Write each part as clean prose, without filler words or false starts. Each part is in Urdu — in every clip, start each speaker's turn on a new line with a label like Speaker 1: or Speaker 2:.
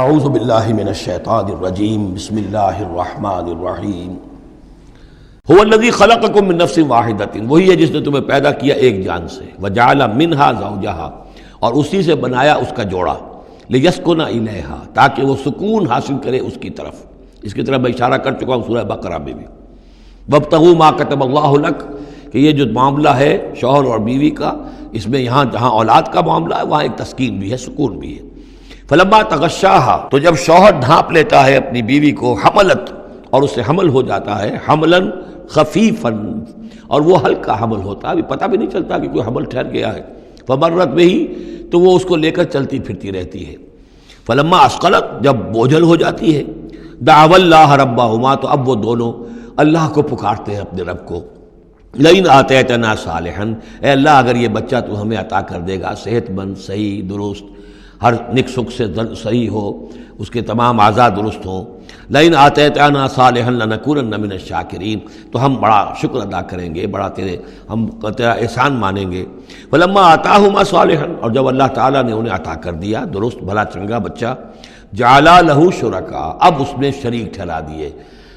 Speaker 1: اعوذ باللہ من الشیطان الرجیم بسم اللہ الرحمن الرحیم هو الذی خلقکم من نفس واحدۃ، وہی ہے جس نے تمہیں پیدا کیا ایک جان سے، وجعل منہا زوجہا، اور اسی سے بنایا اس کا جوڑا، لیسکن الیہا، تاکہ وہ سکون حاصل کرے اس کی طرف۔ اس کی طرف میں اشارہ کر چکا ہوں سورہ بقرہ میں بھی۔ وابتغوا ما کتب اللہ لک، کہ یہ جو معاملہ ہے شوہر اور بیوی کا، اس میں یہاں جہاں اولاد کا معاملہ ہے وہاں ایک تسکین بھی ہے، سکون بھی ہے۔ فلما تغشاہا، تو جب شوہر ڈھانپ لیتا ہے اپنی بیوی کو، حملت، اور اس سے حمل ہو جاتا ہے، حملا خفیفا، اور وہ ہلکا حمل ہوتا ہے، ابھی پتہ بھی نہیں چلتا کہ کوئی حمل ٹھہر گیا ہے، فمرت بہ، تو وہ اس کو لے کر چلتی پھرتی رہتی ہے۔ فلما اثقلت، جب بوجھل ہو جاتی ہے، دعوا اللہ ربہما، تو اب وہ دونوں اللہ کو پکارتے ہیں، اپنے رب کو۔ لئن آتیتنا صالحا، اے اللہ اگر یہ بچہ تو ہمیں عطا کر دے گا، صحت مند، صحیح، درست، ہر نک سکھ سے صحیح ہو، اس کے تمام اعضاء درست ہوں، لئن آتیتنا صالحا لنکونن من الشاکرین، تو ہم بڑا شکر ادا کریں گے، بڑا ہم تیرا احسان مانیں گے۔ فلما آتاہما صالحا، اور جب اللہ تعالیٰ نے انہیں عطا کر دیا درست بھلا چنگا بچہ، جعلا لہ شرکاء، اب اس میں شریک ٹھہرا دیے۔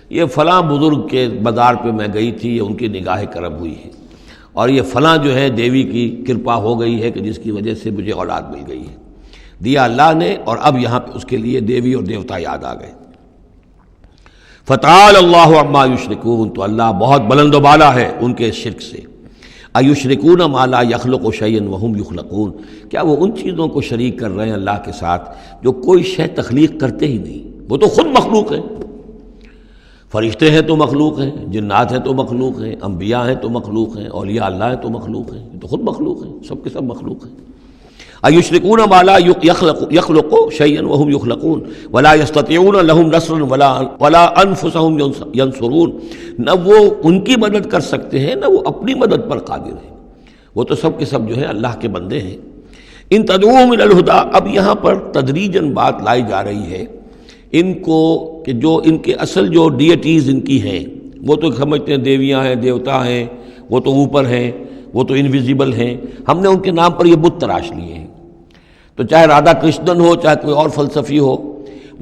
Speaker 1: یہ فلاں بزرگ کے مزار پہ میں گئی تھی، یہ ان کی نگاہ کرم ہوئی ہے، اور یہ فلاں جو ہے دیوی کی کرپا ہو گئی ہے کہ جس کی وجہ سے مجھے اولاد مل گئی ہے، دیا اللہ نے، اور اب یہاں پہ اس کے لیے دیوی اور دیوتا یاد آ گئے۔ فتعالی اللہ عما یشرکون، تو اللہ بہت بلند و بالا ہے ان کے شرک سے۔ ایشرکون ما لا یخلق شیئا وہم یخلقون، کیا وہ ان چیزوں کو شریک کر رہے ہیں اللہ کے ساتھ جو کوئی شے تخلیق کرتے ہی نہیں، وہ تو خود مخلوق ہیں۔ فرشتے ہیں تو مخلوق ہیں، جنات ہیں تو مخلوق ہیں، انبیاء ہیں تو مخلوق ہیں، اولیاء اللہ ہیں تو مخلوق ہیں، یہ تو خود مخلوق ہیں، سب کے سب مخلوق ہیں۔ ایشرکون ما لا یخلق شیئا وہم یخلقون ولا یستطیعون لهم نصرا ولا انفسهم ینصرون، نہ وہ ان کی مدد کر سکتے ہیں نہ وہ اپنی مدد پر قادر ہیں، وہ تو سب کے سب جو ہے اللہ کے بندے ہیں۔ ان تدعوهم الی الہدی، اب یہاں پر تدریجاً بات لائی جا رہی ہے ان کو کہ جو ان کے اصل جو ڈیٹیز ان کی ہیں، وہ تو سمجھتے ہیں دیویاں ہیں، دیوتا ہیں، وہ تو اوپر ہیں، وہ تو انویزیبل ہیں، ہم نے ان کے نام پر یہ بت تراش لیے ہیں۔ تو چاہے رادھا کرشنن ہو، چاہے کوئی اور فلسفی ہو،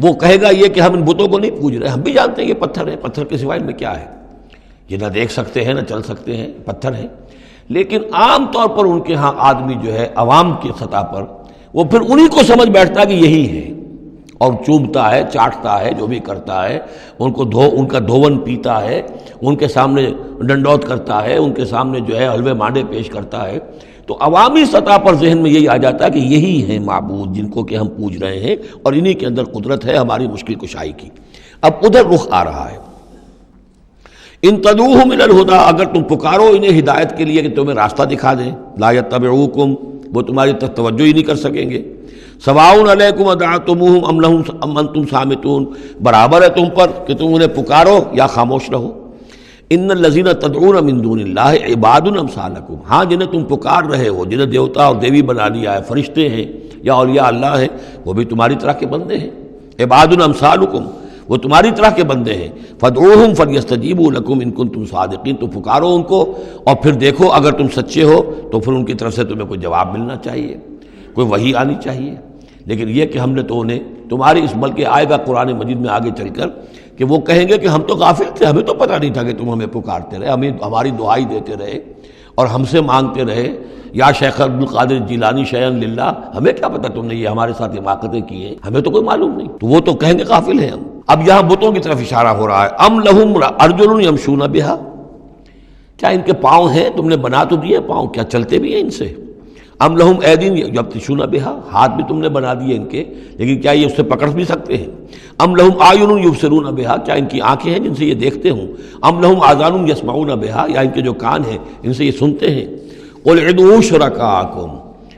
Speaker 1: وہ کہے گا یہ کہ ہم ان بتوں کو نہیں پوج رہے، ہم بھی جانتے ہیں یہ پتھر ہیں، پتھر کے سوائے میں کیا ہے، یہ نہ دیکھ سکتے ہیں نہ چل سکتے ہیں، پتھر ہیں۔ لیکن عام طور پر ان کے ہاں آدمی جو ہے عوام کی سطح پر وہ پھر انہی کو سمجھ بیٹھتا ہے کہ یہی ہے، اور چومتا ہے، چاٹتا ہے، جو بھی کرتا ہے، ان کا دھون پیتا ہے، ان کے سامنے ڈنڈوت کرتا ہے، ان کے سامنے جو ہے حلوے مانڈے پیش کرتا ہے، تو عوامی سطح پر ذہن میں یہی آ جاتا ہے کہ یہی ہیں معبود جن کو کہ ہم پوج رہے ہیں، اور انہی کے اندر قدرت ہے ہماری مشکل کشائی کی۔ اب ادھر رخ آ رہا ہے، ان تدعوہم الی الہدی، اگر تم پکارو انہیں ہدایت کے لیے کہ تمہیں راستہ دکھا دیں، لا یتبعوکم، وہ تمہاری طرف توجہ ہی نہیں کر سکیں گے۔ سواء علیکم ادعوتموہم ام انتم صامتون، برابر ہے تم پر کہ تم انہیں پکارو یا خاموش رہو۔ ان الذین تدعون من دون اللہ عباد امثالکم، ہاں جنہیں تم پکار رہے ہو، جنہیں دیوتا اور دیوی بنا لیا ہے، فرشتے ہیں یا اولیاء اللہ ہیں، وہ بھی تمہاری طرح کے بندے ہیں، عباد امثالکم، وہ تمہاری طرح کے بندے ہیں۔ فادعوہم فلیستجیبوا لکم ان کنتم صادقین، تو پکارو ان کو اور پھر دیکھو اگر تم سچے ہو تو پھر ان کی طرف سے تمہیں کوئی جواب ملنا چاہیے، کوئی وحی آنی چاہیے۔ لیکن یہ کہ ہم نے تو انہیں تمہاری اس، بلکہ آئے گا قرآن مجید میں آگے چل کر کہ وہ کہیں گے کہ ہم تو غافل تھے، ہمیں تو پتہ نہیں تھا کہ تم ہمیں پکارتے رہے، ہمیں ہماری دعائی دیتے رہے اور ہم سے مانگتے رہے، یا شیخ عبد القادر جیلانی شیئا للہ، ہمیں کیا پتہ تم نے یہ ہمارے ساتھ حماقتیں کی ہیں، ہمیں تو کوئی معلوم نہیں۔ تو وہ تو کہیں گے غافل ہیں ہم۔ اب یہاں بتوں کی طرف اشارہ ہو رہا ہے، ام لہم ارجل یمشون بہا، کیا ان کے پاؤں ہیں، تم نے بنا تو دیے پاؤں، کیا چلتے بھی ہیں ان سے؟ ام لہم ایدین یبطشون بہا، ہاتھ بھی تم نے بنا دیے ان کے، لیکن کیا یہ اس سے پکڑ بھی سکتے ہیں؟ ام لہم اعین یبصرون بہا، کیا ان کی آنکھیں ہیں جن سے یہ دیکھتے ہوں؟ ام لہم آذان یسمعون بہا، یا ان کے جو کان ہیں ان سے یہ سنتے ہیں؟ قل ادعوا شرکاءکم،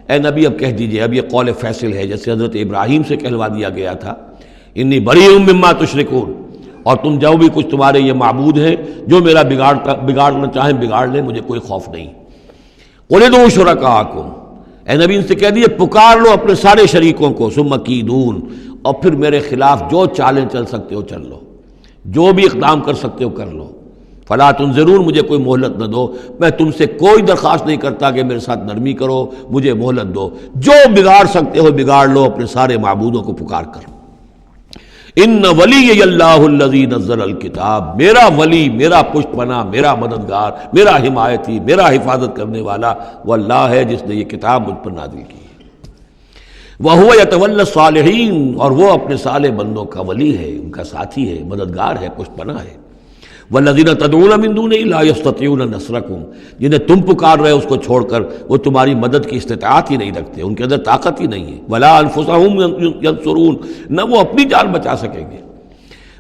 Speaker 1: اے نبی اب کہہ دیجئے، اب یہ قول فیصل ہے جیسے حضرت ابراہیم سے کہلوا دیا گیا تھا، انی بریء مما تشرکون، اور تم جو بھی کچھ تمہارے یہ معبود ہیں جو میرا بگاڑنا چاہیں بگاڑ لیں، مجھے کوئی خوف نہیں۔ قل ادعوا شرکاءکم، اے نبی ان سے کہہ دیے پکار لو اپنے سارے شریکوں کو، ثم کیدون، اور پھر میرے خلاف جو چالیں چل سکتے ہو چل لو، جو بھی اقدام کر سکتے ہو کر لو۔ فلا تنظرون، مجھے کوئی مہلت نہ دو، میں تم سے کوئی درخواست نہیں کرتا کہ میرے ساتھ نرمی کرو، مجھے مہلت دو، جو بگاڑ سکتے ہو بگاڑ لو اپنے سارے معبودوں کو پکار کر۔ ان ولی اللہ الذی نزل الکتاب، میرا ولی، میرا پشت پناہ، میرا مددگار، میرا حمایتی، میرا حفاظت کرنے والا وہ اللہ ہے جس نے یہ کتاب مجھ پر نازل کی ہے۔ وَهُوَ يَتَوَلَّى الصَّالِحِينَ، اور وہ اپنے صالح بندوں کا ولی ہے، ان کا ساتھی ہے، مددگار ہے، پشت پناہ ہے۔ وَالَّذِينَ تَدْعُونَ مِن دُونِهِ لَا يَسْتَطِيعُونَ نَصْرَكُمْ، جنہیں تم پکار رہے ہو اس کو چھوڑ کر، وہ تمہاری مدد کی استطاعت ہی نہیں رکھتے، ان کے اندر طاقت ہی نہیں ہے۔ وَلَا أَنفُسَهُمْ يَنصُرُونَ، نہ وہ اپنی جان بچا سکیں گے۔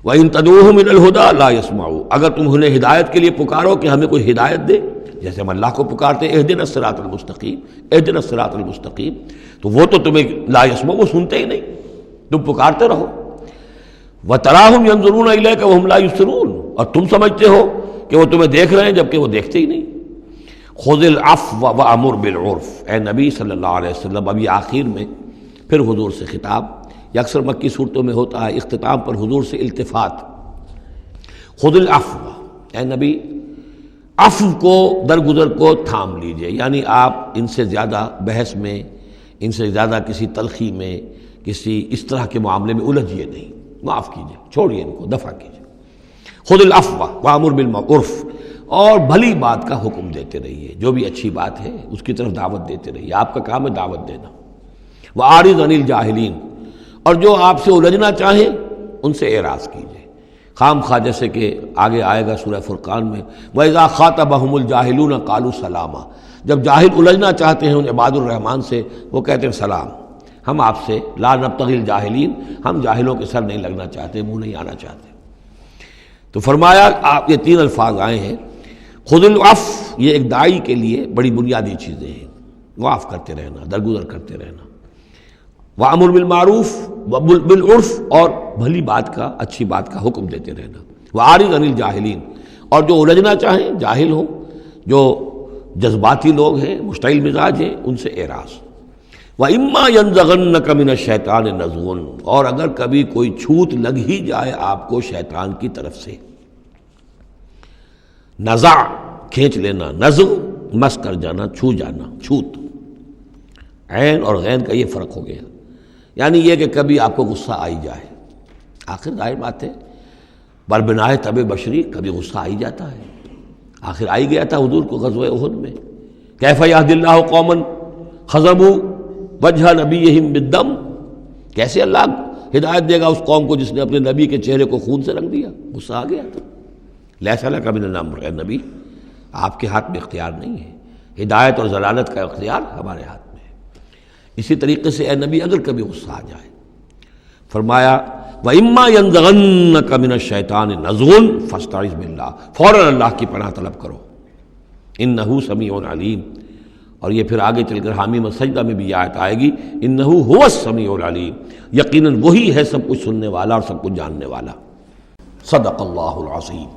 Speaker 1: وَإِن تَدْعُوهُمْ إِلَى الْهُدَىٰ لَا يَسْمَعُوا، اگر تم انہیں ہدایت کے لیے پکارو کہ ہمیں کوئی ہدایت دے، جیسے ہم اللہ کو پکارتے ہیں اہدنا الصراط المستقیم، اہدنا الصراط المستقیم، تو وہ تو تمہیں لا یسمع، وہ سنتے ہی نہیں، تم پکارتے رہو۔ وَتَرَاهُمْ يَنظُرُونَ إِلَيْكَ وَهُمْ لَا يُبْصِرُونَ، اور تم سمجھتے ہو کہ وہ تمہیں دیکھ رہے ہیں جبکہ وہ دیکھتے ہی نہیں۔ خُذِ الْعَفْوَ وَأْمُرْ بِالْعُرْفِ، اے نبی صلی اللہ علیہ وسلم، ابھی آخر میں پھر حضور سے خطاب، یہ اکثر مکی صورتوں میں ہوتا ہے، اختتام پر حضور سے التفات۔ خُذِ الْعَفْوَ، اے نبی عفو کو، درگزر کو تھام لیجئے، یعنی آپ ان سے زیادہ بحث میں، ان سے زیادہ کسی تلخی میں، کسی اس طرح کے معاملے میں الجھیے نہیں، معاف کیجئے، چھوڑیے ان کو، دفع کیجئے۔ خذ العفو وامر بالمعروف، اور بھلی بات کا حکم دیتے رہیے، جو بھی اچھی بات ہے اس کی طرف دعوت دیتے رہیے، آپ کا کام ہے دعوت دینا۔ وَأَعْرِضْ عَنِ الْجَاهِلِينَ، اور جو آپ سے الجھنا چاہیں ان سے اعراض کیجئے، خام خواہ، جیسے کہ آگے آئے گا سورہ فرقان میں، وَإِذَا خَاطَبَهُمُ الْجَاهِلُونَ قَالُوا سَلَامًا، جب جاہل الجھنا چاہتے ہیں ان عباد الرحمن سے، وہ کہتے ہیں سلام، ہم آپ سے لا نبتغی الجاہلین، ہم جاہلوں کے سر نہیں لگنا چاہتے، منہ نہیں آنا چاہتے۔ تو فرمایا آپ یہ تین الفاظ آئے ہیں، خذ العفو، یہ ایک داعی کے لیے بڑی بنیادی چیزیں ہیں، معاف کرتے رہنا، درگزر کرتے رہنا۔ وامر بالمعروف بالعرف، اور بھلی بات کا، اچھی بات کا حکم دیتے رہنا۔ واعرض عن الجاہلین، اور جو الجھنا چاہیں، جاہل ہوں، جو جذباتی لوگ ہیں، مشتعل مزاج ہیں، ان سے اعراض۔ وَإِمَّا يَنزَغَنَّكَ مِنَ الشَّيْطَانِ نَزْغٌ، اور اگر کبھی کوئی چھوت لگ ہی جائے آپ کو شیطان کی طرف سے، نزع کھینچ لینا، نزغ مس کر جانا، چھو جانا، چھوت، عین اور غین کا یہ فرق ہو گیا، یعنی یہ کہ کبھی آپ کو غصہ آئی جائے، آخر ظاہر بات ہے بربنائے طب بشری کبھی غصہ آئی جاتا ہے، آخر آئی گیا تھا حضور کو غزوہ احد میں، کیف یہدی اللہ قوما خضبوا وجہ نبیہم بالدم، کیسے اللہ ہدایت دے گا اس قوم کو جس نے اپنے نبی کے چہرے کو خون سے رنگ دیا، غصہ آ گیا تھا۔ لیس لک من الامر، اے نبی آپ کے ہاتھ میں اختیار نہیں ہے، ہدایت اور ضلالت کا اختیار ہمارے ہاتھ میں ہے۔ اسی طریقے سے اے نبی اگر کبھی غصہ آ جائے، فرمایا وَإِمَّا يَنزَغَنَّكَ مِنَ الشَّيْطَانِ نَزْغٌ فَاسْتَعِذْ بِاللَّهِ، فوراً اللہ کی پناہ طلب کرو، إِنَّهُ سَمِيعٌ عَلِيمٌ۔ اور یہ پھر آگے چل کر حامیم السجدہ میں بھی یہ آیت آئے گی، إِنَّهُ هُوَ السَّمِيعُ الْعَلِيمُ، یقیناً وہی ہے سب کچھ سننے والا اور سب کچھ جاننے والا۔ صدق اللہ العظیم۔